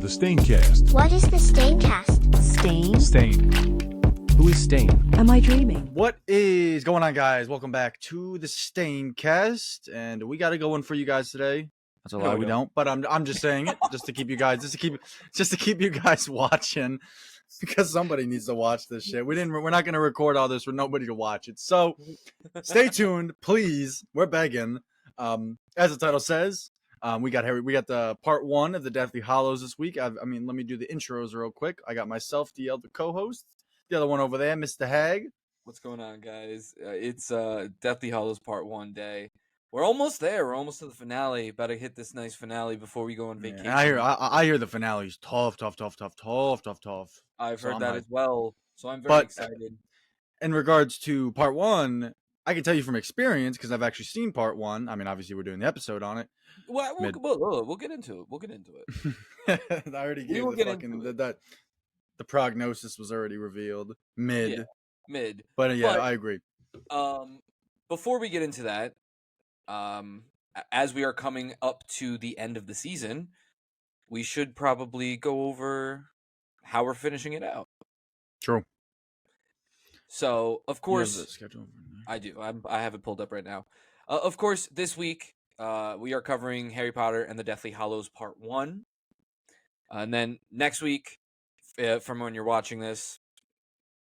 The Staincast. What is the Staincast? Stain. Who is Stain? Am I dreaming? What is going on, guys? Welcome back to the Staincast, and we got a good one for you guys today. That's a lie, we don't. But I'm just saying it just to keep you guys you guys watching, because somebody needs to watch this shit. We're not gonna record all this for nobody to watch it. So stay tuned, please. We're begging. As the title says, we got the part 1 of the Deathly Hallows this week. I mean, let me do the intros real quick. I got myself, the other co-host. The other one over there, Mr. Hag. What's going on, guys? It's Deathly Hallows Part 1 day. We're almost there. We're almost to the finale. About to hit this nice finale before we go on vacation. Yeah, I hear the finale's tough. I've So heard I'm that hyped. as well. So I'm very excited. In regards to part 1, I can tell you from experience, because I've actually seen part 1. I mean, obviously we're doing the episode on it. Well, we'll get into it. We'll get into it. I already We gave will the get fucking into it. that the prognosis was already revealed mid. Yeah. Mid. But yeah, But- I agree. Before we get into that, as we are coming up to the end of the season, we should probably go over how we're finishing it out. True. So, of You have course, the schedule over there? I do. I have it pulled up right now. Of course, this week we are covering Harry Potter and the Deathly Hallows Part 1. And then next week, from when you're watching this,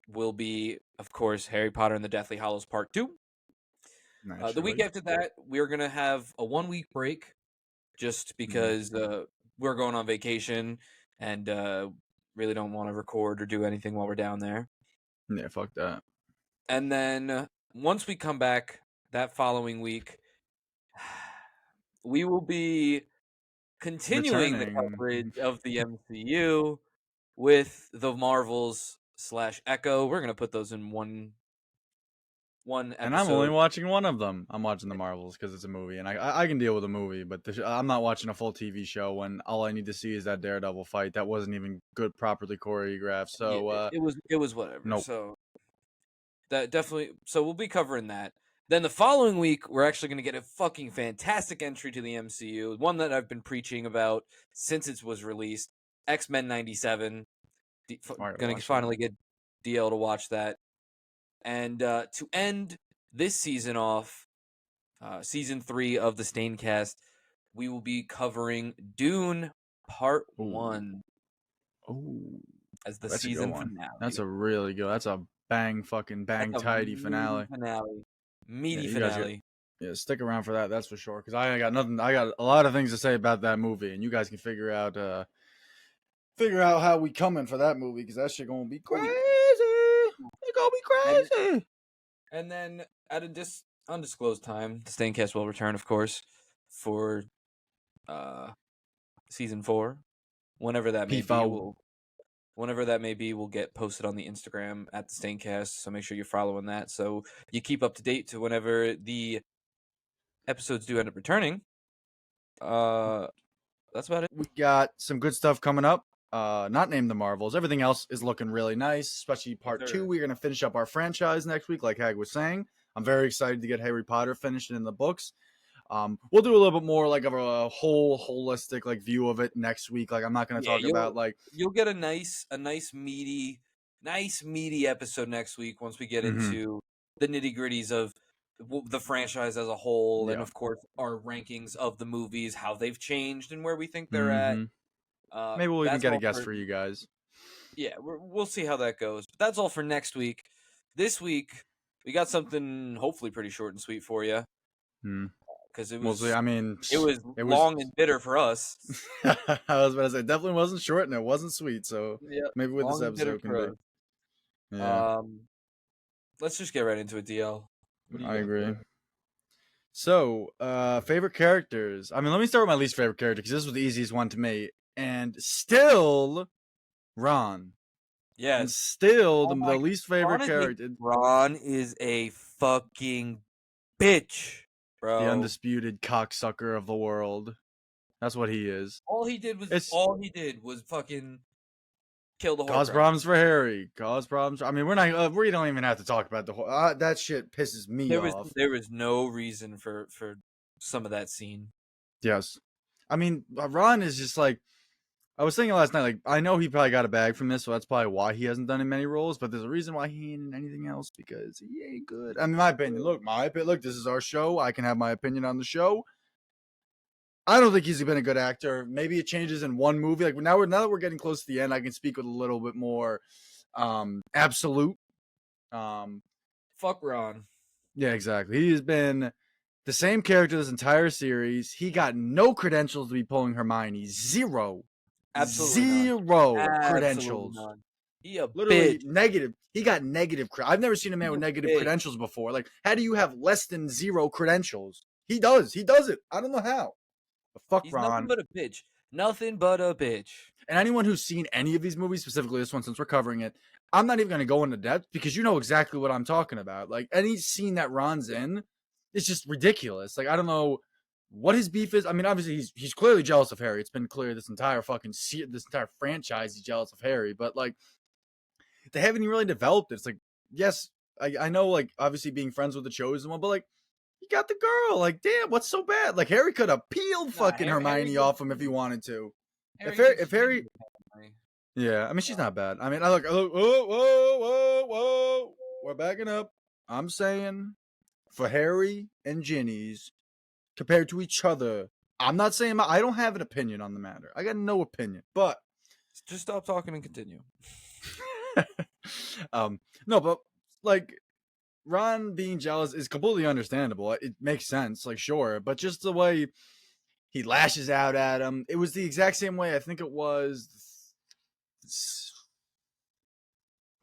will be, of course, Harry Potter and the Deathly Hallows Part 2. The week after that, we're going to have a 1-week break just because we're going on vacation and really don't want to record or do anything while we're down there. Yeah, fuck that. And then once we come back that following week, we will be continuing the Returning. coverage of the MCU with the Marvels / Echo. We're gonna put those in one episode. And I'm only watching one of them. I'm watching the Marvels because it's a movie, and I can deal with a movie, but I'm not watching a full TV show when all I need to see is that Daredevil fight that wasn't even good, properly choreographed. So Yeah, it was whatever. Nope. So that definitely. So we'll be covering that. Then the following week, we're actually going to get a fucking fantastic entry to the MCU, one that I've been preaching about since it was released. X-Men '97. Going to finally get DL to watch that. And to end this season off, season 3 of the Staincast, we will be covering Dune Part 1 as the That's a good season one. finale. That's a really good. That's a bang That's a tidy finale. Meaty you guys finale. Yeah, stick around for that. That's for sure. Because I got nothing. I got a lot of things to say about that movie, and you guys can figure out how we coming for that movie, because that shit gonna be crazy. It's gonna be crazy. And then at a undisclosed time, the Staincast will return, of course, for season 4, whenever that may be. P4. Whenever that may be, will get posted on the Instagram at the Staincast. So make sure you're following that, so you keep up to date to whenever the episodes do end up returning. That's about it. We got some good stuff coming up. Not named the Marvels. Everything else is looking really nice, especially part 2. We're gonna finish up our franchise next week, like Hag was saying. I'm very excited to get Harry Potter finished in the books. We'll do a little bit more like of a whole holistic like view of it next week. Like, I'm not gonna talk about like you'll get a nice meaty episode next week once we get into the nitty gritties of the franchise as a whole, and of course our rankings of the movies, how they've changed and where we think they're at. Maybe we'll even that's get a all guest for you guys. Yeah, we'll see how that goes. But that's all for next week. This week we got something hopefully pretty short and sweet for you. Because it was, I mean, it was long and bitter for us. I was about to say, it definitely wasn't short and it wasn't sweet. So maybe with this episode can be. Yeah. Let's just get right into it, DL. I agree. So, favorite characters. I mean, let me start with my least favorite character, because this was the easiest one to me, and still Ron. Yeah, and still the least favorite character. Ron is a fucking bitch, bro. The undisputed cocksucker of the world. That's what he is. All he did was fucking kill the whole cause problems for Harry. Cause problems. I mean, we don't even have to talk about the whole. That shit pisses me off. There was no reason for some of that scene. Yes, I mean, Ron is just like I was thinking last night, like, I know he probably got a bag from this, so that's probably why he hasn't done many roles. But there's a reason why he ain't in anything else, because he ain't good. I mean, my opinion. Look, this is our show. I can have my opinion on the show. I don't think he's been a good actor. Maybe it changes in one movie. Like now that we're getting close to the end, I can speak with a little bit more absolute. Fuck Ron. Yeah, exactly. He has been the same character this entire series. He got no credentials to be pulling Hermione. Zero. Absolutely Zero none. credentials. Absolutely none. He a Literally bitch. negative. He got negative. I've never seen a man with negative bitch. credentials before. Like, how do you have less than zero credentials? He does. He does it. I don't know how. But fuck He's Ron. nothing but a bitch. Nothing but a bitch. And anyone who's seen any of these movies, specifically this one, since we're covering it, I'm not even going to go into depth because you know exactly what I'm talking about. Like, any scene that Ron's in, it's just ridiculous. Like, I don't know what his beef is. I mean, obviously, he's clearly jealous of Harry. It's been clear this entire franchise, he's jealous of Harry. But, like, they haven't even really developed it. It's like, yes, I know, like, obviously being friends with the chosen one, but, like, you got the girl. Like, damn, what's so bad? Like, Harry could have peeled fucking Hermione off him if he wanted to. If Harry, yeah, I mean, she's not bad. I mean, I look, whoa, we're backing up. I'm saying for Harry and Ginny's compared to each other, I'm not saying I don't have an opinion on the matter. I got no opinion, but just stop talking and continue. no, but like Ron being jealous is completely understandable. It makes sense, like sure, but just the way he lashes out at him, it was the exact same way. I think it was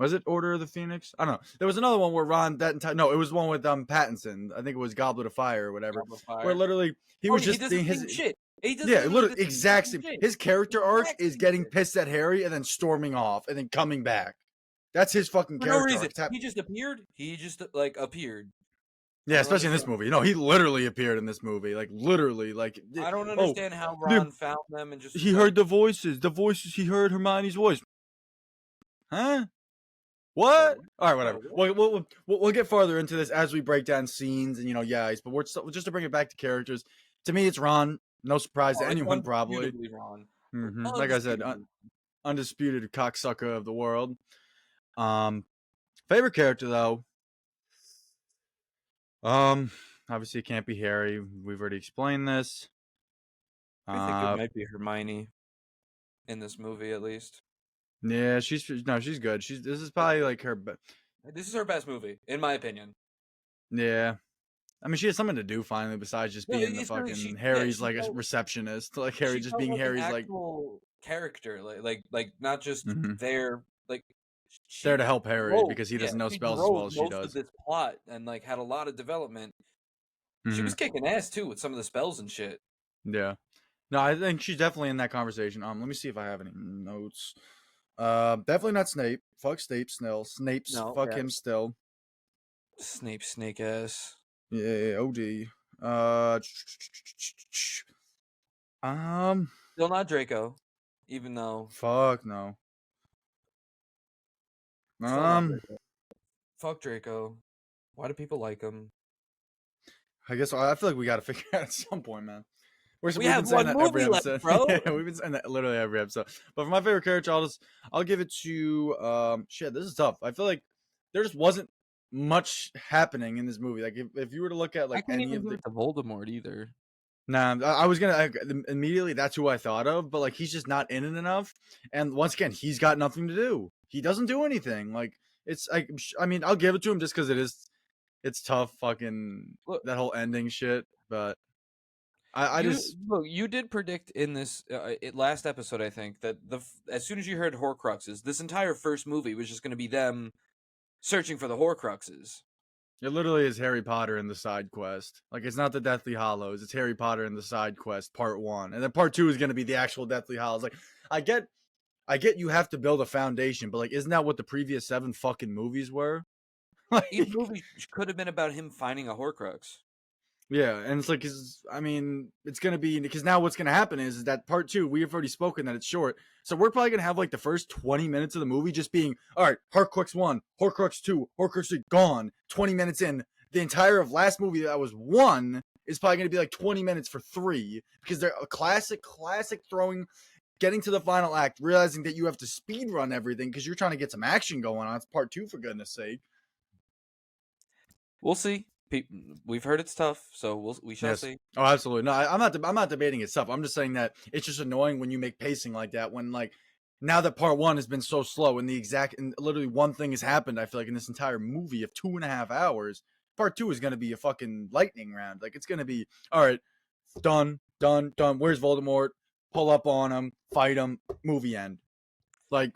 it Order of the Phoenix? I don't know. There was another one where Ron no, it was one with Pattinson. I think it was Goblet of Fire or whatever. Where literally he was just being his shit. Yeah, literally exact same. His character arc is getting pissed at Harry and then storming off and then coming back. That's his fucking character. No reason. He just appeared. He just appeared. Yeah, especially in this movie. No, he literally appeared in this movie. Like literally, like I don't understand how Ron found them and just he heard the voices. The voices he heard Hermione's voice. Huh? What? All right, whatever. We'll get farther into this as we break down scenes and but we're just to bring it back to characters. To me, it's Ron. No surprise to anyone, probably. Ron. Mm-hmm. Like I said, undisputed cocksucker of the world. Favorite character though. Obviously it can't be Harry. We've already explained this. I think it might be Hermione in this movie, at least. Yeah, she's good. This is probably like her. This is her best movie, in my opinion. Yeah, I mean, she has something to do finally besides just being the fucking Harry's like a receptionist. Like Harry just being Harry's like character, like not just there, like there to help Harry because he doesn't know spells as well as she does. Of this plot and like had a lot of development. She was kicking ass too with some of the spells and shit. Yeah, no, I think she's definitely in that conversation. Let me see if I have any notes. Definitely not Snape. Fuck Snape. Snape's fuck him still. Snape snake ass. Yeah, OD. Still not Draco, even though. Fuck no. Fuck Draco. Why do people like him? I guess I feel like we got to figure out at some point, man. We have one movie left, bro. Yeah, we've been saying that literally every episode. But for my favorite character, I'll give it to shit. This is tough. I feel like there just wasn't much happening in this movie. Like if you were to look at like any of the Voldemort either. Nah, I was gonna immediately. That's who I thought of, but like he's just not in it enough. And once again, he's got nothing to do. He doesn't do anything. Like it's like I mean, I'll give it to him just because it's tough. Fucking that whole ending shit, but. You did predict in this last episode, I think, that as soon as you heard Horcruxes, this entire first movie was just going to be them searching for the Horcruxes. It literally is Harry Potter in the side quest. Like it's not the Deathly Hallows; it's Harry Potter in the side quest, part 1, and then part 2 is going to be the actual Deathly Hallows. Like I get you have to build a foundation, but like isn't that what the previous 7 fucking movies were? Like, each movie could have been about him finding a Horcrux. Yeah, and it's like, I mean, it's going to be, because now what's going to happen is that part 2, we have already spoken that it's short, so we're probably going to have like the first 20 minutes of the movie just being, all right, Horcrux 1, Horcrux 2, Horcrux 3, gone, 20 minutes in. The entire of last movie that was 1 is probably going to be like 20 minutes for 3, because they're a classic throwing getting to the final act, realizing that you have to speed run everything because you're trying to get some action going on. It's part 2, for goodness sake. We'll see. We've heard it's tough, so we shall Yes. see. Oh, absolutely. No, I'm not debating it's tough. I'm just saying that it's just annoying when you make pacing like that. When like now that part 1 has been so slow and literally one thing has happened. I feel like in this entire movie of 2.5 hours, part 2 is going to be a fucking lightning round. Like it's going to be all right. Done. Where's Voldemort? Pull up on him, fight him, movie end. Like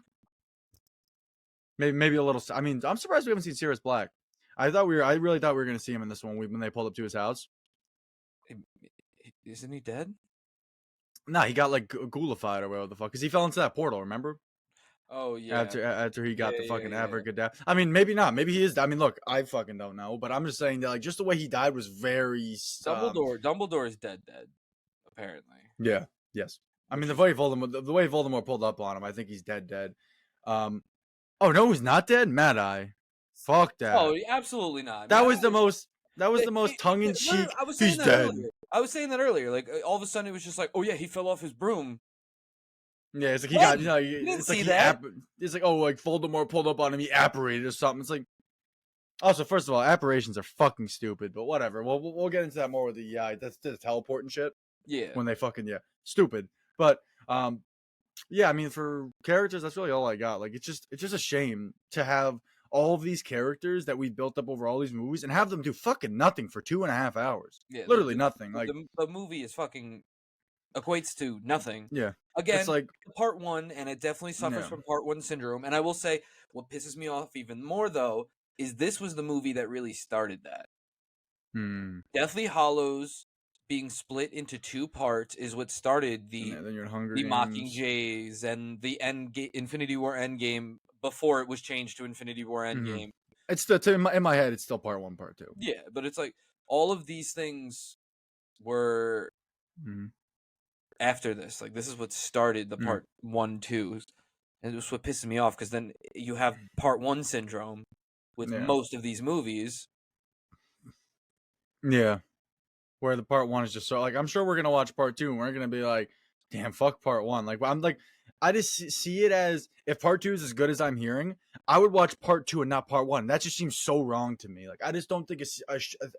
maybe a little. I mean, I'm surprised we haven't seen Sirius Black. I really thought we were going to see him in this one when they pulled up to his house. Isn't he dead? Nah, he got like ghoulified or whatever the fuck, because he fell into that portal. Remember? Oh yeah. After he got the fucking yeah. Abracadabra. I mean, maybe not. Maybe he is. I mean, look, I fucking don't know, but I'm just saying that like just the way he died was very. Dumbledore is dead. Apparently. Yeah. Yes. I mean, the way Voldemort pulled up on him, I think he's dead. Oh no, he's not dead. Mad Eye. Fuck that. Oh, absolutely not. That was the most tongue in cheek. He's dead. Earlier. I was saying that earlier. Like all of a sudden, it was just like, oh yeah, he fell off his broom. Yeah, it's like he got, it's like that. It's like, oh, like Voldemort pulled up on him, he apparated or something. It's like, also, first of all, apparitions are fucking stupid, but whatever. We'll get into that more with that's the teleport and shit. Yeah. When they fucking stupid. But yeah, I mean, for characters, that's really all I got. Like, it's just a shame to have all of these characters that we've built up over all these movies and have them do fucking nothing for 2.5 hours. Yeah, literally nothing. Like the movie is fucking equates to nothing. Yeah. Again, it's like part 1, and it definitely suffers from part 1 syndrome. And I will say, what pisses me off even more though is this was the movie that really started that. Deathly Hallows being split into 2 parts is what started the Mockingjays and the Infinity War Endgame before it was changed to Infinity War Endgame. It's still in my head. It's still part 1, part 2. Yeah, but it's like all of these things were after this. Like this is what started the part 1, 2, and it was what pissed me off because then you have part 1 syndrome with most of these movies. Yeah, where the part 1 is just so like I'm sure we're gonna watch part 2 and we're gonna be like, damn, fuck part 1. Like I'm like. I just see it as if part 2 is as good as I'm hearing, I would watch part 2 and not part 1. That just seems so wrong to me. Like I just don't think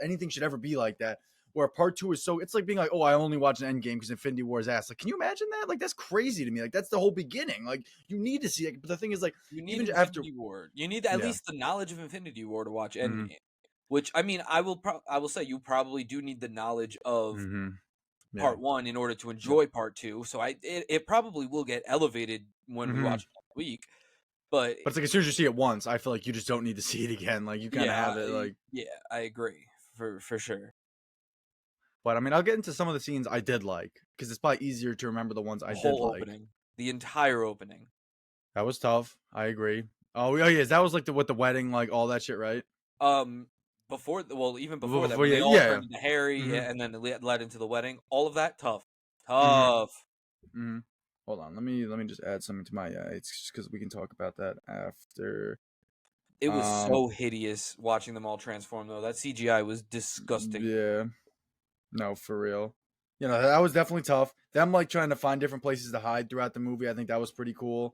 anything should ever be like that. Where part 2 is so, it's like being like, oh, I only watch an Endgame because Infinity War is ass. Like, can you imagine that? Like that's crazy to me. Like that's the whole beginning. Like you need to see it, but the thing is, like you need even Infinity War. You need at least the knowledge of Infinity War to watch Endgame. Which I mean, I will say you probably do need the knowledge of. Part 1 in order to enjoy part 2, so it probably will get elevated when we watch it next week. But it's like as soon as you see it once, I feel like you just don't need to see it again. Like you kind of have it. Like I agree for sure. But I mean, I'll get into some of the scenes I did like because it's probably easier to remember the ones I did like. The entire opening. That was tough. I agree. Oh yeah, that was like with the wedding, like all that shit, right? Even before that, when they all turned into Harry, and then it led into the wedding. All of that tough. Hold on, let me just add something to my it's just because we can talk about that after. It was so hideous watching them all transform, though. That CGI was disgusting. Yeah, no, for real. That was definitely tough. Them like trying to find different places to hide throughout the movie. I think that was pretty cool.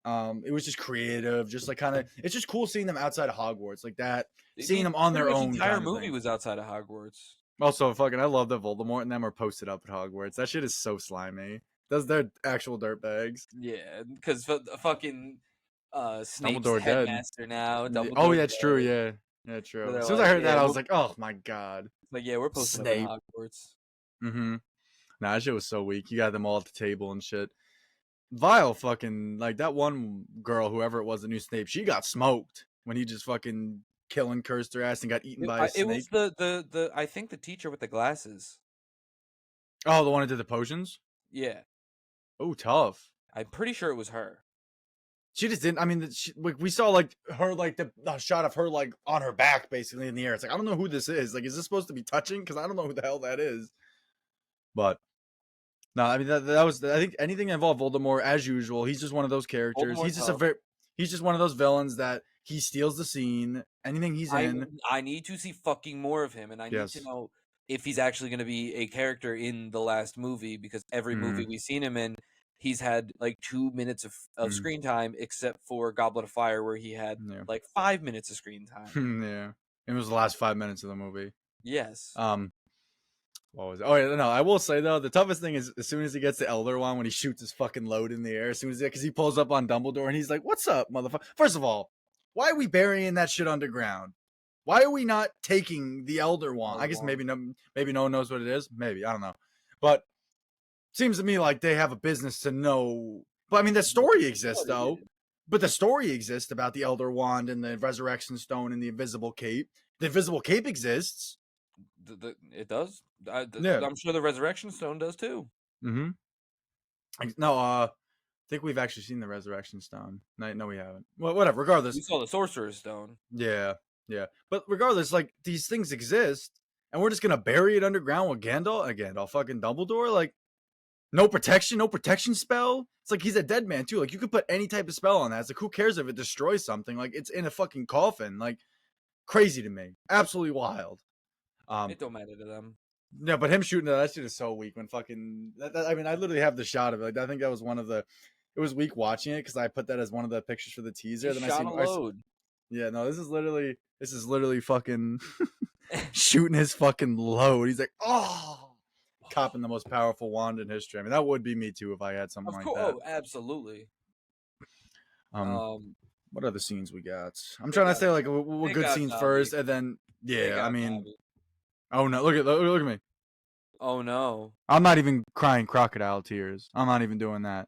It was just creative, just like kind of. It's just cool seeing them outside of Hogwarts, like that. Seeing them on their own. The entire movie was outside of Hogwarts. Also, I love that Voldemort and them are posted up at Hogwarts. That shit is so slimy. They're actual dirtbags. Yeah, because fucking Snape's Dumbledore headmaster now. Oh, yeah, that's true. Yeah, true. As soon as I heard that, I was like, oh my god. Like, yeah, we're posted up at Hogwarts. Nah, that shit was so weak. You got them all at the table and shit. Vile fucking like that one girl, whoever it was that knew Snape, she got smoked when he just fucking cursed her ass and got eaten by a snake. It was the I think the teacher with the glasses. Oh, the one who did the potions? Yeah. Oh, tough. I'm pretty sure it was her. She just didn't. I mean, we saw like her, like the shot of her like on her back, basically in the air. It's like I don't know who this is. Like, is this supposed to be touching? Because I don't know who the hell that is. But no, I mean that was. I think anything that involved Voldemort, as usual, he's just one of those characters. He's just he's just one of those villains that he steals the scene. Anything he's in. I need to see fucking more of him, and I need to know if he's actually going to be a character in the last movie, because every movie we've seen him in he's had like 2 minutes of screen time, except for Goblet of Fire, where he had Yeah. like 5 minutes of screen time. Yeah. It was the last 5 minutes of the movie. Yes. What was it? Oh yeah, no, I will say though, the toughest thing is as soon as he gets the Elder Wand when he shoots his fucking load in the air, as soon as because he pulls up on Dumbledore and he's like, "What's up, motherfucker?" First of all, why are we burying that shit underground? Why are we not taking the Elder Wand? I guess maybe no one knows what it is. Maybe I don't know, but seems to me like they have a business to know. But I mean, the story exists though. But the story exists about the Elder Wand and the Resurrection Stone and the Invisible Cape. The Invisible Cape exists. It does. Yeah. I'm sure the Resurrection Stone does too. Mm-hmm. No, I think we've actually seen the Resurrection Stone. No, we haven't. Well, whatever. Regardless. We saw the Sorcerer's Stone. Yeah. But regardless, like these things exist, and we're just gonna bury it underground with Gandalf, fucking Dumbledore. Like, no protection spell. It's like he's a dead man too. Like you could put any type of spell on that. It's like who cares if it destroys something? Like it's in a fucking coffin. Like crazy to me. Absolutely wild. It don't matter to them. Yeah, but him shooting that shit is so weak when fucking. I mean, I literally have the shot of it. Like, I think that was one of the. It was weak watching it because I put that as one of the pictures for the teaser. He Then shot a load. Yeah, no, this is literally fucking shooting his fucking load. He's like, oh, copping the most powerful wand in history. I mean, that would be me too if I had something like that. Oh, absolutely. What other scenes we got? I'm trying to say like what good scenes first, and then I mean. Dobby. Oh no! Look at me. Oh no! I'm not even crying crocodile tears. I'm not even doing that.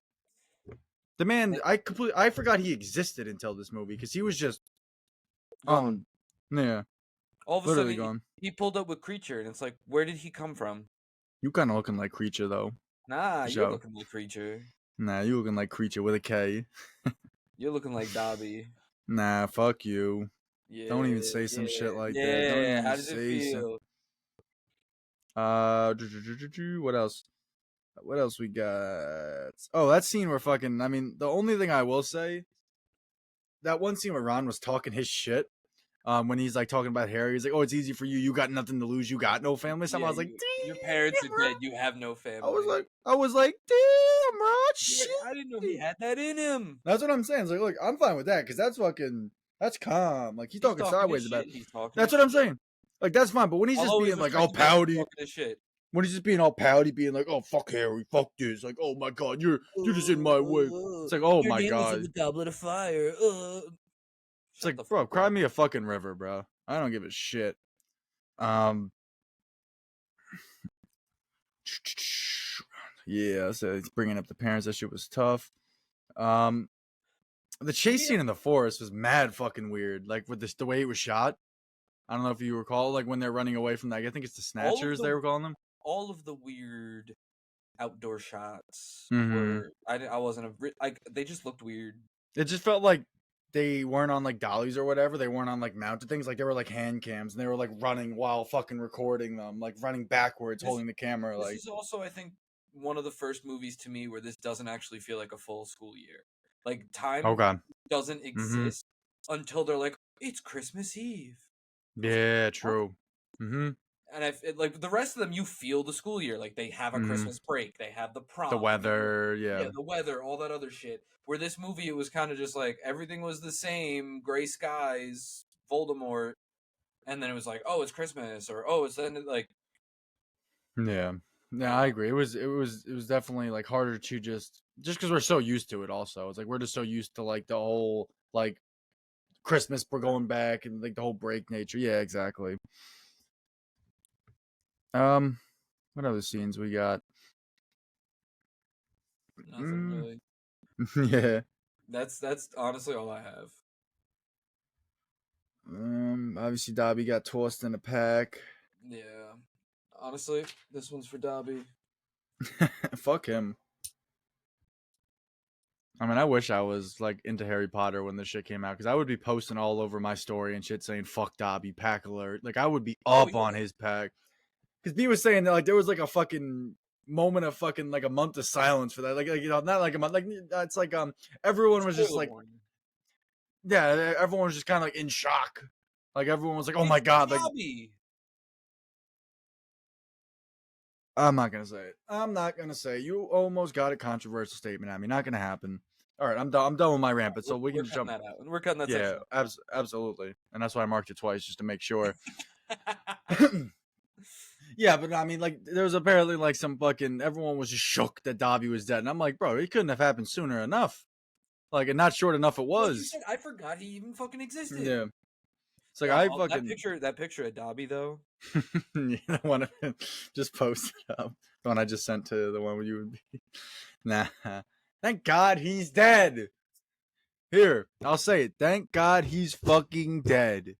The man, I forgot he existed until this movie because he was just gone. Yeah. All of a sudden, he pulled up with Creature, and it's like, where did he come from? You kind of looking like Creature though. Nah, you're looking like Creature. Nah, you looking like Creature with a K. You're looking like Dobby. Nah, fuck you. Yeah. Don't even say some shit like that. Don't even how does it feel? What else? What else we got? Oh, that scene where fucking. I mean, the only thing I will say, that one scene where Ron was talking his shit. When he's like talking about Harry, he's like, "Oh, it's easy for you. You got nothing to lose. You got no family." So I was like, "Damn, your parents are dead. You have no family." I was like, "Damn, Ron, shit." I didn't know he had that in him. That's what I'm saying. It's like, look, I'm fine with that because that's calm. Like he's talking sideways about it. That's what I'm saying. Like that's fine. But when he's just being like all pouty, when he's just being all pouty, being like, "Oh fuck Harry, fuck this," like, "Oh my god, you're just in my way." It's like, "Oh my god." The Goblet of Fire. It's like, bro, cry me a fucking river, bro. I don't give a shit. Yeah, so he's bringing up the parents. That shit was tough. The chase scene in the forest was mad fucking weird. Like with the way it was shot. I don't know if you recall, like when they're running away from that. I think it's the Snatchers they were calling them. All of the weird outdoor shots were. I wasn't like they just looked weird. It just felt like they weren't on like dollies or whatever. They weren't on like mounted things. Like they were like hand cams, and they were like running while fucking recording them, like running backwards, holding the camera. This like is also, I think, one of the first movies to me where this doesn't actually feel like a full school year. Like time doesn't exist until they're like, it's Christmas Eve. Yeah, true. And like the rest of them, you feel the school year. Like they have a Christmas break, they have the prom, the weather, the weather, all that other shit. Where this movie, it was kind of just like everything was the same, gray skies, Voldemort, and then it was like, oh, it's Christmas, or oh, it's then like, yeah, I agree. It was definitely like harder to just because we're so used to it. Also, it's like we're just so used to like the whole like Christmas, we're going back and like the whole break nature. Yeah, exactly. What other scenes we got? Nothing really. Yeah. That's honestly all I have. Obviously Dobby got tossed in a pack. Yeah. Honestly, this one's for Dobby. Fuck him. I mean, I wish I was like into Harry Potter when this shit came out because I would be posting all over my story and shit saying "fuck Dobby, pack alert." Like I would be up on his pack. Because B was saying that like there was like a fucking moment of fucking like a month of silence for that. Like you know, not like a month. Like it's like everyone was just like, yeah, everyone was just kind of like in shock. Like everyone was like, "Oh my god!" Like I'm not gonna say it. I'm not gonna say it. You almost got a controversial statement at me. Not gonna happen. All right, I'm done. I'm done with my rant. But so we can We're just cutting jump. that out. We're cutting that Yeah, section out. absolutely. And that's why I marked it twice just to make sure. Yeah, but I mean, like, there was apparently like some fucking everyone was just shook that Dobby was dead, and I'm like, bro, it couldn't have happened sooner enough. Like, and not short enough it Like you was. said, I forgot he even fucking existed. Yeah, it's like Yeah, I that picture of Dobby though. you don't want to just post it up. The one I just sent to the one where you would be. Nah. Thank God he's dead. Here, I'll say it. Thank God he's fucking dead.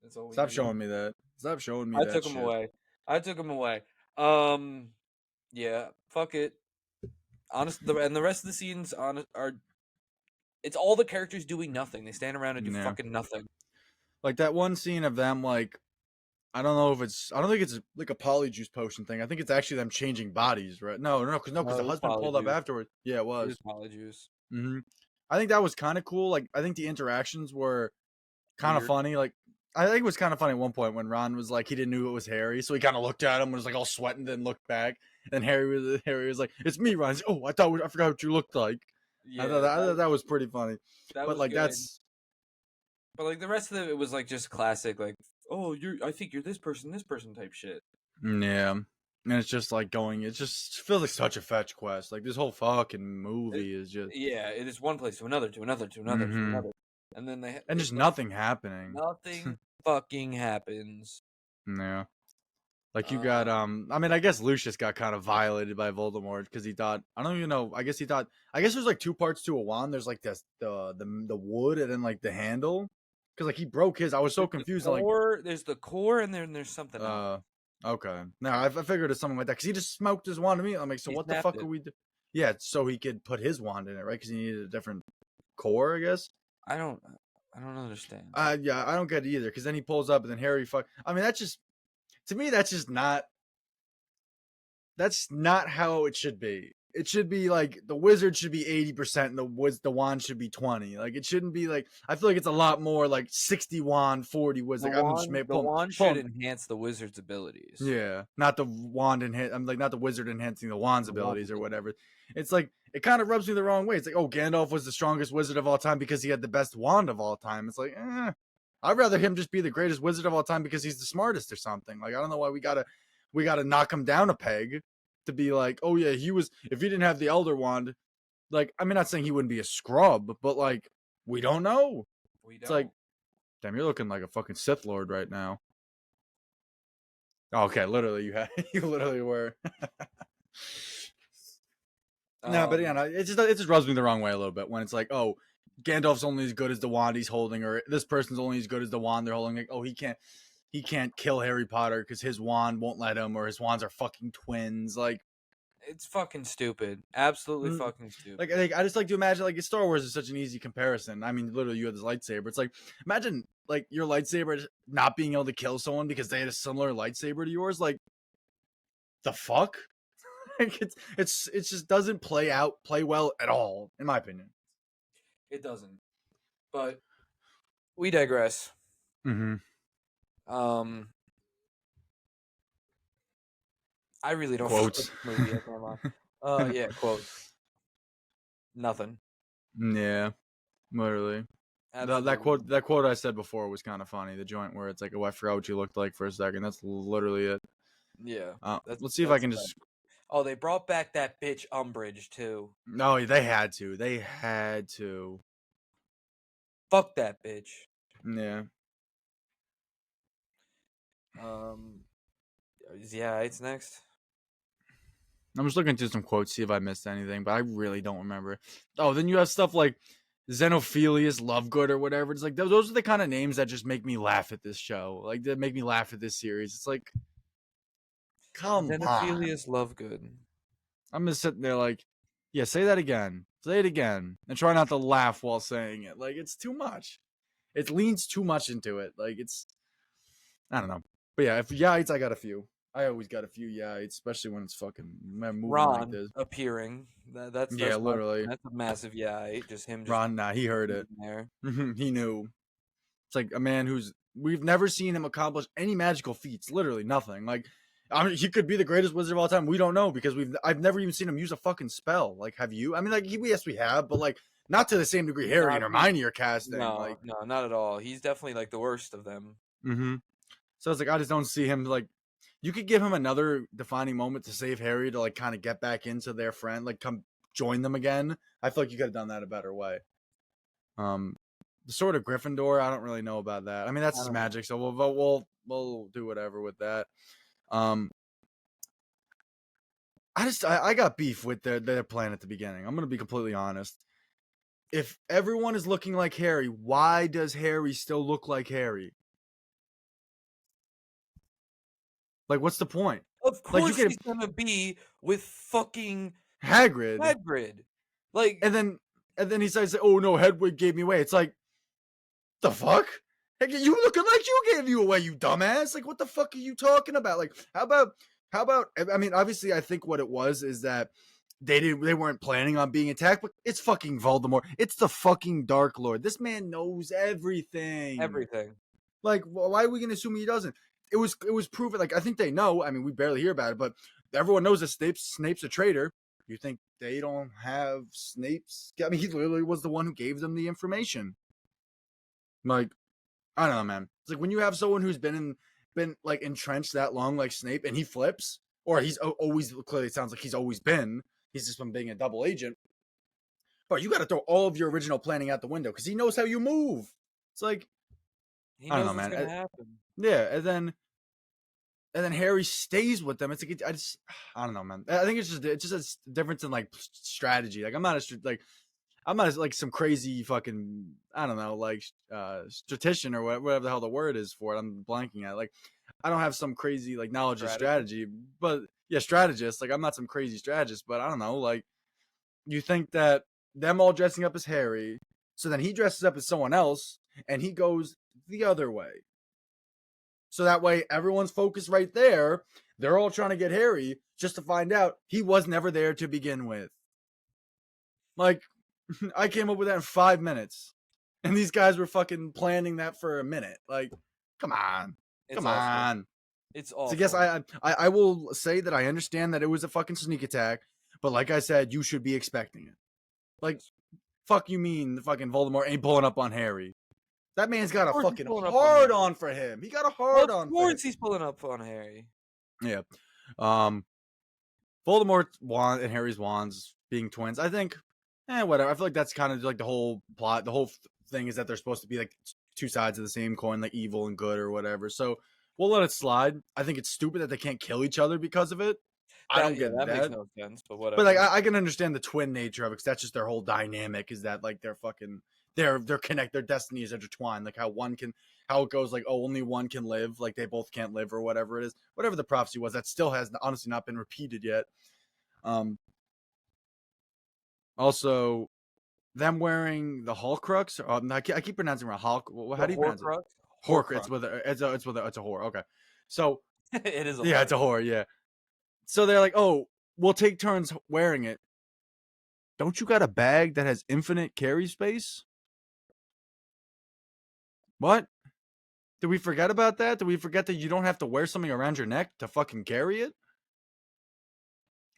That's all we Stop need. showing me that. Stop showing me I that took him shit. away. I took him away. Yeah, fuck it. Honest, and the rest of the scenes are it's all the characters doing nothing. They stand around and do Yeah. fucking nothing. Like that one scene of them, like, I don't know if it's, I don't think it's like a polyjuice potion thing. I think it's actually them changing bodies, right? No, because No, the it was husband pulled up Polyjuice. afterwards. Yeah, it It was. was Polyjuice. Mm-hmm. I think that was kind of cool. Like, I think the interactions were kind of Weird. funny. Like, I think it was kind of funny at one point when Ron was like, he didn't know it was Harry, so he kind of looked at him and was like all sweating, then looked back, and Harry was like, "It's me, Ron." He's like, oh, I forgot what you looked like. Yeah, I thought that was pretty funny. that But was like, good. that's But like the rest of it was like just classic, like, oh, I think you're this person type shit. yeah. And it's just like going. It just feels like such a fetch quest. Like this whole fucking movie is just Yeah, it is one place to another, to another, to another, to Mhm. another, and then and it's just like nothing happening. nothing fucking happens. Yeah. Like you got I mean I guess Lucius got kind of violated by Voldemort because he thought I don't even know I guess there's like two parts to a wand. There's like this the wood and then like the handle because like he broke his. I was so confused. Like There's the core, and then there's something else. okay, no, I figured it's something like that because he just smoked his wand to me. I'm like, so He what the snapped fuck it. are we? Yeah, so he could put his wand in it, right? Because he needed a different core, I guess. I don't understand. Yeah, I don't get it either. Because then he pulls up and then Harry I mean, that's just to me. That's just not. That's not how it should be. It should be like the wizard should be 80% and the wand should be 20. Like it shouldn't be like I feel like it's a lot more like 60 wand, 40 wizard. I'm just The wand should enhance the wizard's abilities. yeah, not the wand I'm like not the wizard enhancing the wand's abilities or whatever. It's like it kind of rubs me the wrong way. It's like, oh, Gandalf was the strongest wizard of all time because he had the best wand of all time. It's like, I'd rather him just be the greatest wizard of all time because he's the smartest or something. Like I don't know why we gotta knock him down a peg to be like, oh yeah, if he didn't have the Elder Wand, like I mean, not saying he wouldn't be a scrub, but like we don't know. It's like, damn, you're looking like a fucking Sith Lord right now. Okay, literally, you literally were. No, but yeah, no, it just rubs me the wrong way a little bit when it's like, oh, Gandalf's only as good as the wand he's holding, or this person's only as good as the wand they're holding. Like, oh, he can't kill Harry Potter because his wand won't let him, or his wands are fucking twins. Like, it's fucking stupid. Absolutely fucking stupid. Like I just like to imagine like Star Wars is such an easy comparison. I mean, literally, you have this lightsaber. It's like imagine like your lightsaber not being able to kill someone because they had a similar lightsaber to yours. Like, the fuck? Like it just doesn't play well at all, in my opinion. It doesn't. But we digress. Mm-hmm. I really don't Quotes. Movie, yeah, quotes. Nothing. Yeah, literally. That quote I said before was kind of funny. The joint where it's like, "Oh, I forgot what you looked like for a second." That's literally it. Yeah. Let's see if I can just. Oh, they brought back that bitch Umbridge too. No, they had to. They had to. Fuck that bitch. Yeah. Yeah, it's next. I'm just looking through some quotes, see if I missed anything, but I really don't remember. Oh, then you have stuff like Xenophilius Lovegood or whatever. It's like those are the kind of names that just make me laugh at this show. Like that make me laugh at this series. It's like, come on. Xenophilius Lovegood. I'm just sitting there like, yeah, say that again. Say it again. And try not to laugh while saying it. Like, it's too much. It leans too much into it. Like, I don't know. But yeah, if Yites, I got a few. I always got a few Yites, especially when it's fucking moving Ron like this. appearing. That's literally. That's a massive Yite. Just him. Ron, nah, he heard it. There. He knew. It's like a man we've never seen him accomplish any magical feats. Literally nothing. Like, I mean, he could be the greatest wizard of all time. We don't know because I've never even seen him use a fucking spell. Like, have you? I mean, like, yes, we have, but like, not to the same degree Harry and Hermione are casting. No, not at all. He's definitely like the worst of them. Mm-hmm. So it's like I just don't see him like. You could give him another defining moment to save Harry to like kind of get back into their friend, like come join them again. I feel like you could have done that a better way. The Sword of Gryffindor, I don't really know about that. I mean, that's just magic, so we'll do whatever with that. I got beef with their plan at the beginning. I'm gonna be completely honest. If everyone is looking like Harry, why does Harry still look like Harry? Like, what's the point? Of course, like, he's gonna be with fucking Hagrid. Like, and then he says, "Oh no, Hedwig gave me away." It's like, the fuck? You looking like you gave you away, you dumbass! Like, what the fuck are you talking about? Like, how about? I mean, obviously, I think what it was is that they weren't planning on being attacked, but it's fucking Voldemort. It's the fucking Dark Lord. This man knows everything. Everything. Like, why are we gonna assume he doesn't? It was proven. Like, I think they know. I mean, we barely hear about it, but everyone knows that Snape's a traitor. You think they don't have Snape's? I mean, he literally was the one who gave them the information. Like, I don't know, man. It's like when you have someone who's been like entrenched that long, like Snape, and he flips, or he's always clearly it sounds like he's always been. He's just been being a double agent. But you got to throw all of your original planning out the window because he knows how you move. It's like he knows what's gonna happen. Yeah, and then Harry stays with them. It's like I don't know, man. I think it's just a difference in like strategy. Like I'm not like some crazy fucking I don't know like statistician or whatever the hell the word is for it. I'm blanking at. Like I don't have some crazy like knowledge of strategy, but yeah, strategist. Like I'm not some crazy strategist, but I don't know. Like you think that them all dressing up as Harry, so then he dresses up as someone else, and he goes the other way. So that way, everyone's focused right there. They're all trying to get Harry just to find out he was never there to begin with. Like, I came up with that in 5 minutes. And these guys were fucking planning that for a minute. Like, come on. Come on. It's awful. So I guess I will say that I understand that it was a fucking sneak attack. But like I said, you should be expecting it. Like, fuck you mean the fucking Voldemort ain't pulling up on Harry. That man's got a fucking hard on for him. He got a hard on. Of course, he's pulling up on Harry. Yeah, Voldemort's wand and Harry's wands being twins. I think, whatever. I feel like that's kind of like the whole plot. The whole thing is that they're supposed to be like two sides of the same coin, like evil and good or whatever. So we'll let it slide. I think it's stupid that they can't kill each other because of it. I don't get that. That makes no sense, but whatever. But like, I can understand the twin nature of it because that's just their whole dynamic. Is that like they're fucking. They're connected. Their destiny is intertwined. Like how it goes. Like only one can live. Like they both can't live or whatever it is. Whatever the prophecy was, that still has honestly not been repeated yet. Also, them wearing the Horcrux. I keep pronouncing it Hulk. How do you pronounce it? Horcrux. It's a whore. Okay, so it is. It's a whore. Yeah. So they're like, oh, we'll take turns wearing it. Don't you got a bag that has infinite carry space? What? Did we forget about that? Did we forget that you don't have to wear something around your neck to fucking carry it?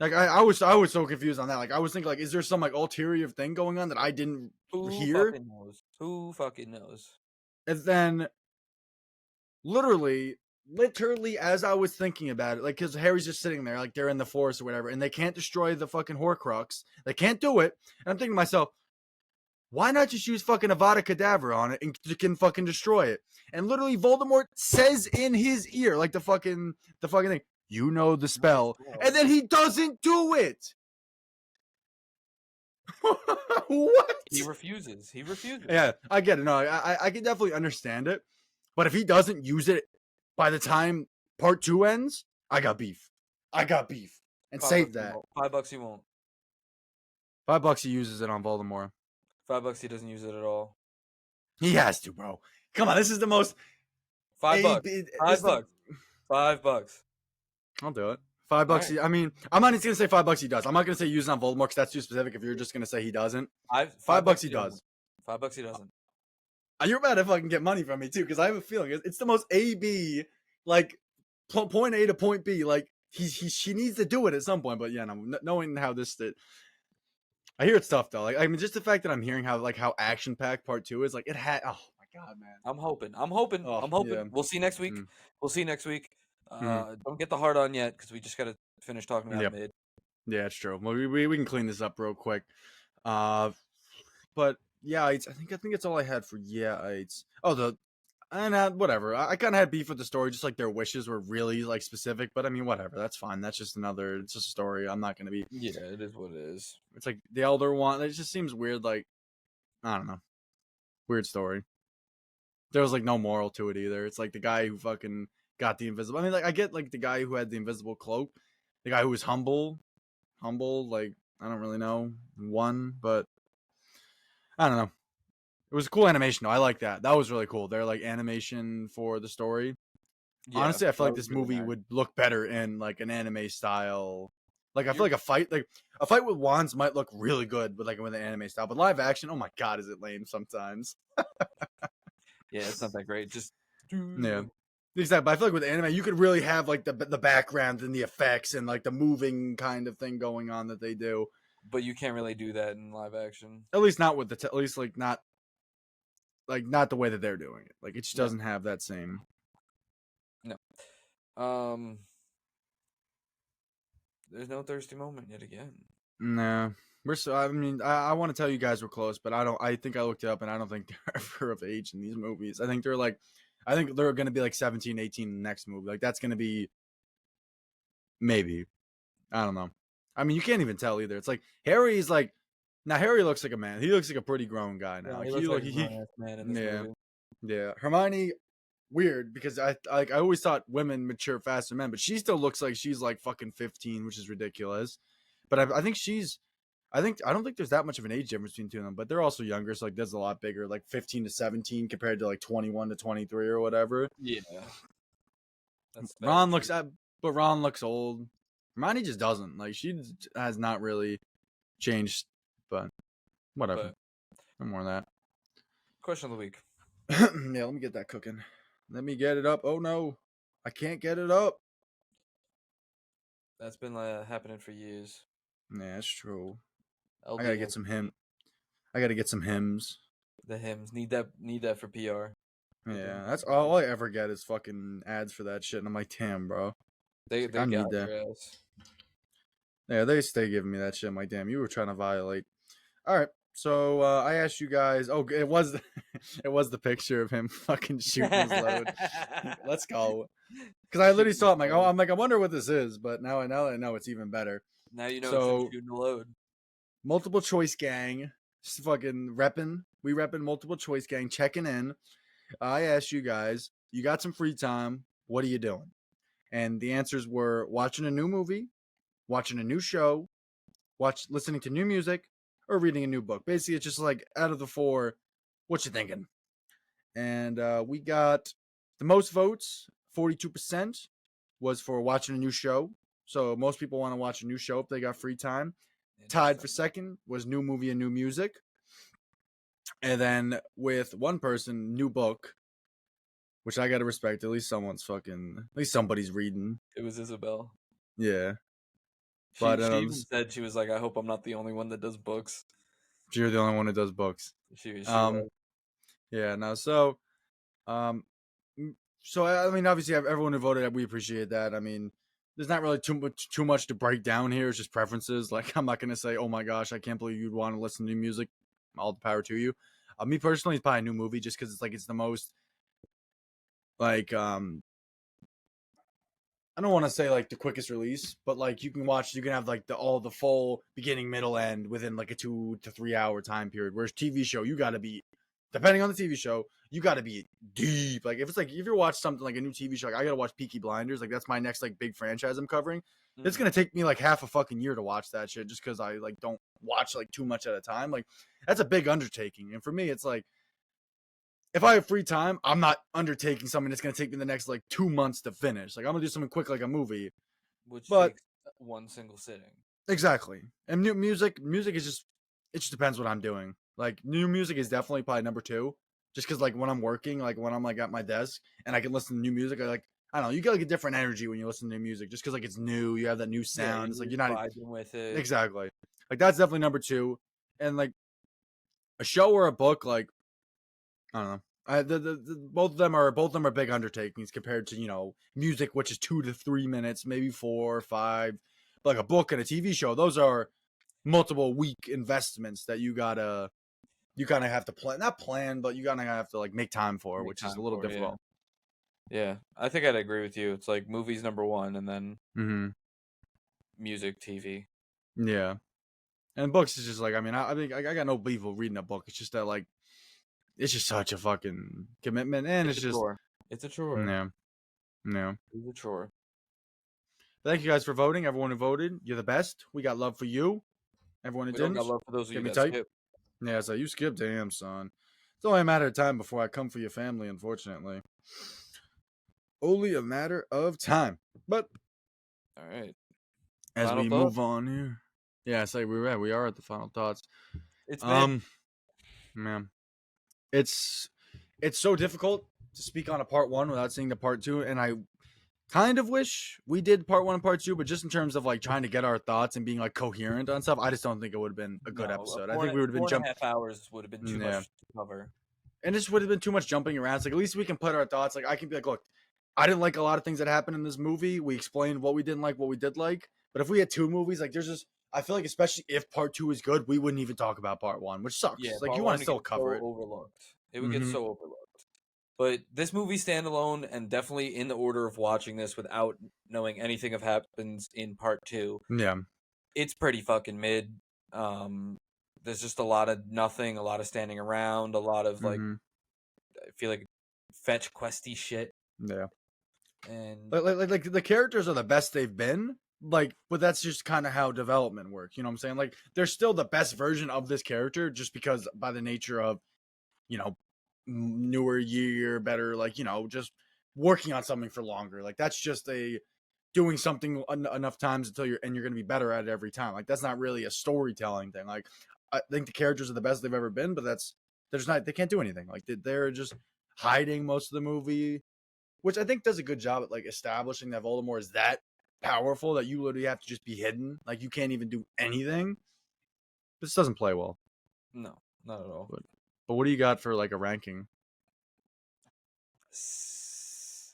Like I was so confused on that. Like I was thinking, like, is there some like ulterior thing going on that I didn't hear? Who fucking knows? And then, literally, as I was thinking about it, like, because Harry's just sitting there, like they're in the forest or whatever, and they can't destroy the fucking Horcrux. They can't do it. And I'm thinking to myself, why not just use fucking Avada Kedavra on it and you can fucking destroy it? And literally Voldemort says in his ear, like the fucking thing, you know the spell. And then he doesn't do it. What? He refuses. Yeah, I get it. No, I can definitely understand it. But if he doesn't use it by the time part 2 ends, I got beef. And save that. $5 he won't. $5 he uses it on Voldemort. $5 he doesn't use it at all. He has to, bro. Come on, this is the most. $5. $5. I'll do it. $5. Right. I mean, I'm not even gonna say $5 he does. I'm not gonna say use it on Voldemort because that's too specific. If you're just gonna say he doesn't, $5 he does. $5 he doesn't. You're about to fucking get money from me too because I have a feeling it's the most AB like point A to point B. Like she needs to do it at some point. But yeah, no, knowing how this did. I hear it's tough though. Like I mean, just the fact that I'm hearing how action packed part 2 is. Like it had. Oh my god, man. I'm hoping. Oh, yeah. We'll see next week. Mm. We'll see next week. Mhm. Don't get the hard on yet because we just got to finish talking about Yep. mid. Yeah, it's true. Well, we can clean this up real quick. But yeah, I think it's all I had for it's. Oh, whatever. I kind of had beef with the story, just like their wishes were really like specific. But I mean, whatever. That's fine. That's just another. It's just a story. I'm not gonna be. Yeah, it is what it is. It's like the elder one. It just seems weird. Like I don't know. Weird story. There was like no moral to it either. It's like the guy who fucking got the invisible. I mean, like I get like the guy who had the invisible cloak, the guy who was humble. Like I don't really know one, but I don't know. It was a cool animation though. I like that. That was really cool. They're like animation for the story. Yeah, Honestly, I feel that like was this really movie nice. would look better in like an anime style. Like I feel like a fight with wands might look really good with an anime style, but live action, oh my god, is it lame sometimes? Yeah, it's not that great. Just Yeah. Exactly. But I feel like with anime, you could really have like the background and the effects and like the moving kind of thing going on that they do. But you can't really do that in live action. At least not with at least not the way that they're doing it. Like it just doesn't have that same. No. There's no thirsty moment yet again. Nah. We're so. I mean, I want to tell you guys we're close, but I don't. I think I looked it up, and I don't think they're ever of age in these movies. I think they're going to be like 17, 18 in the next movie. Like that's going to be maybe. I don't know. I mean, you can't even tell either. It's like Harry's like now. Harry looks like a man. He looks like a pretty grown guy now. Yeah, he looks like a grown-ass man in this movie. Yeah. Hermione, weird because I always thought women mature faster than men, but she still looks like she's like fucking 15, which is ridiculous. But I think she's. I don't think there's that much of an age difference between two of them, but they're also younger, so like that's a lot bigger, like 15 to 17 compared to like 21 to 23 or whatever. Yeah. Ron looks old. Hermione just doesn't. Like she has not really changed, but whatever. No more of that. Question of the week. Yeah, let me get that cooking. Let me get it up. Oh no, I can't get it up. That's been happening for years. Yeah, that's true. LB I gotta get some hymns. The hymns need that for PR. Yeah, that's all I ever get is fucking ads for that shit, and I'm like, damn, bro. They I need that. your ass. Yeah, they stay giving me that shit. I'm like, damn, you were trying to violate. All right, so I asked you guys. Oh, it was it was the picture of him fucking shooting his load. Let's go. Because I literally saw it. I'm like, I wonder what this is. But now I know it's even better. Now you know So, it's shooting the load. Multiple choice gang, just fucking repping. We repping multiple choice gang, checking in. I asked you guys, you got some free time. What are you doing? And the answers were watching a new movie, watching a new show, listening to new music, or reading a new book. Basically, it's just like out of the four, what you thinking? And we got the most votes, 42%, was for watching a new show. So most people want to watch a new show if they got free time. Tied for second was new movie and new music. And then with one person, new book, which I gotta respect. At least somebody's reading. It was Isabel. Yeah. She even said, she was like, I hope I'm not the only one that does books. You're the only one that does books. She was. Yeah, no, so I mean, obviously everyone who voted, we appreciate that. I mean, there's not really too much to break down here. It's just preferences. Like, I'm not gonna say, oh my gosh, I can't believe you'd want to listen to new music. All the power to you. Me personally, it's probably a new movie just because it's the most I don't want to say like the quickest release, but like you can have like the full beginning, middle, end within like a 2 to 3 hour time period. Whereas TV show, you got to be, depending on the TV show, you got to be deep. Like if you watch something like a new TV show, like I got to watch Peaky Blinders. Like that's my next like big franchise I'm covering. Mm-hmm. It's going to take me like half a fucking year to watch that shit just because I like don't watch like too much at a time. Like that's a big undertaking. And for me, it's like, if I have free time, I'm not undertaking something that's going to take me the next like 2 months to finish. Like I'm going to do something quick like a movie. Which takes one single sitting. Exactly. And new music is just, it just depends what I'm doing. Like new music is definitely probably number 2. Just because like when I'm working, like when I'm like at my desk and I can listen to new music, I don't know. You get like a different energy when you listen to music, just because like it's new. You have that new Yeah, sound. It's like you're not vibing with it. exactly like that's definitely number two. And like a show or a book, like I don't know. Both of them are big undertakings compared to music, which is 2 to 3 minutes, maybe 4 or 5. But like a book and a TV show, those are multiple week investments that you kind of have to plan, not plan, but you kind of have to like make time for, which is a little difficult. Yeah, I think I'd agree with you. It's like movies number one, and then music, TV. Yeah, and books is just like I think I got no beef with reading a book. It's just that like it's just such a fucking commitment, and it's just chore. It's a chore. yeah. It's a chore. Thank you guys for voting. Everyone who voted, you're the best. We got love for you. Everyone who We don't didn't, got love for those of you give me that type. skip. Yeah, so you skipped. Damn, son. It's only a matter of time before I come for your family, unfortunately. Only a matter of time. But All right. as Final we thoughts? move on here. Yeah, so we are at the final thoughts. It's mid. Man. It's so difficult to speak on a part one without seeing the part two, and I kind of wish we did part one and part two, but just in terms of like trying to get our thoughts and being like coherent on stuff, I just don't think it would have been a good episode. I think we would have been 4.5 hours would have been too much to cover. And this would have been too much jumping around. It's like at least we can put our thoughts. Like I can be like, look, I didn't like a lot of things that happened in this movie. We explained what we didn't like, what we did like. But if we had two movies, like there's just I feel like especially if part two is good, we wouldn't even talk about part one, which sucks. Yeah, like you want to still cover it. Overlooked. It would get so overlooked. But this movie standalone, and definitely in the order of watching this without knowing anything of happens in part two. Yeah, it's pretty fucking mid. There's just a lot of nothing, a lot of standing around, a lot of like I feel like fetch questy shit. Yeah, and like the characters are the best they've been. Like, but that's just kind of how development works. You know what I'm saying? Like, they're still the best version of this character, just because by the nature of newer year, better, like just working on something for longer. Like that's just doing something enough times until you're going to be better at it every time. Like that's not really a storytelling thing. Like I think the characters are the best they've ever been, but they can't do anything. Like they're just hiding most of the movie, which I think does a good job at like establishing that Voldemort is that powerful that you literally have to just be hidden. Like you can't even do anything. This doesn't play well. No, not at all. But what do you got for like a ranking? C.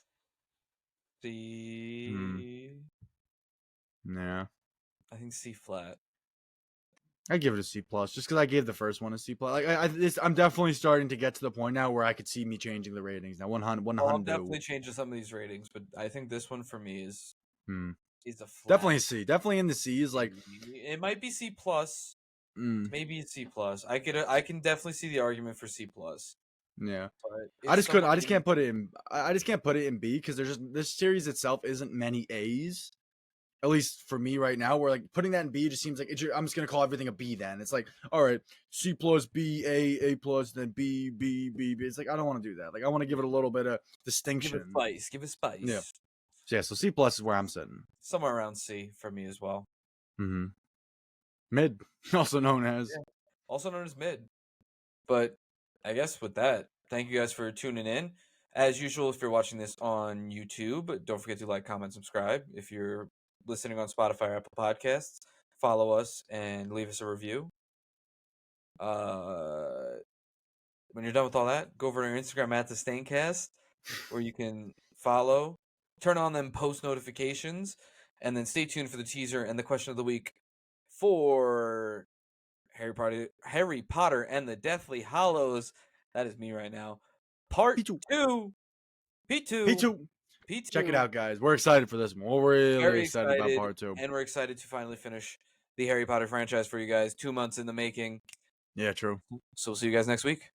Yeah. I think C flat. I give it a C plus, just because I gave the first one a C plus. Like I'm definitely starting to get to the point now where I could see me changing the ratings. Now 100. I'm definitely changing some of these ratings, but I think this one for me is a flat. Definitely a C. Definitely in the C's. Like it might be C plus. Maybe it's C plus. I can definitely see the argument for C plus. Yeah, I just can't put it in B because this series itself isn't many A's. At least for me right now, where like putting that in B just seems like I'm just gonna call everything a B. Then it's like, all right, C plus B, A plus, then B, B, B, B. It's like I don't want to do that. Like I want to give it a little bit of distinction. Give it spice. Yeah. So C plus is where I'm sitting. Somewhere around C for me as well. Mid, also known as mid. But I guess with that, thank you guys for tuning in. As usual, if you're watching this on YouTube, don't forget to like, comment, subscribe. If you're listening on Spotify or Apple Podcasts, follow us and leave us a review. When you're done with all that, go over to our Instagram at the Staincast, where you can follow, turn on them post notifications, and then stay tuned for the teaser and the question of the week for Harry Potter and the Deathly Hallows. That is me right now. Part 2. P2. Check it out, guys. We're excited for this one. We're really Very excited about part 2. And we're excited to finally finish the Harry Potter franchise for you guys. 2 months in the making. Yeah, true. So we'll see you guys next week.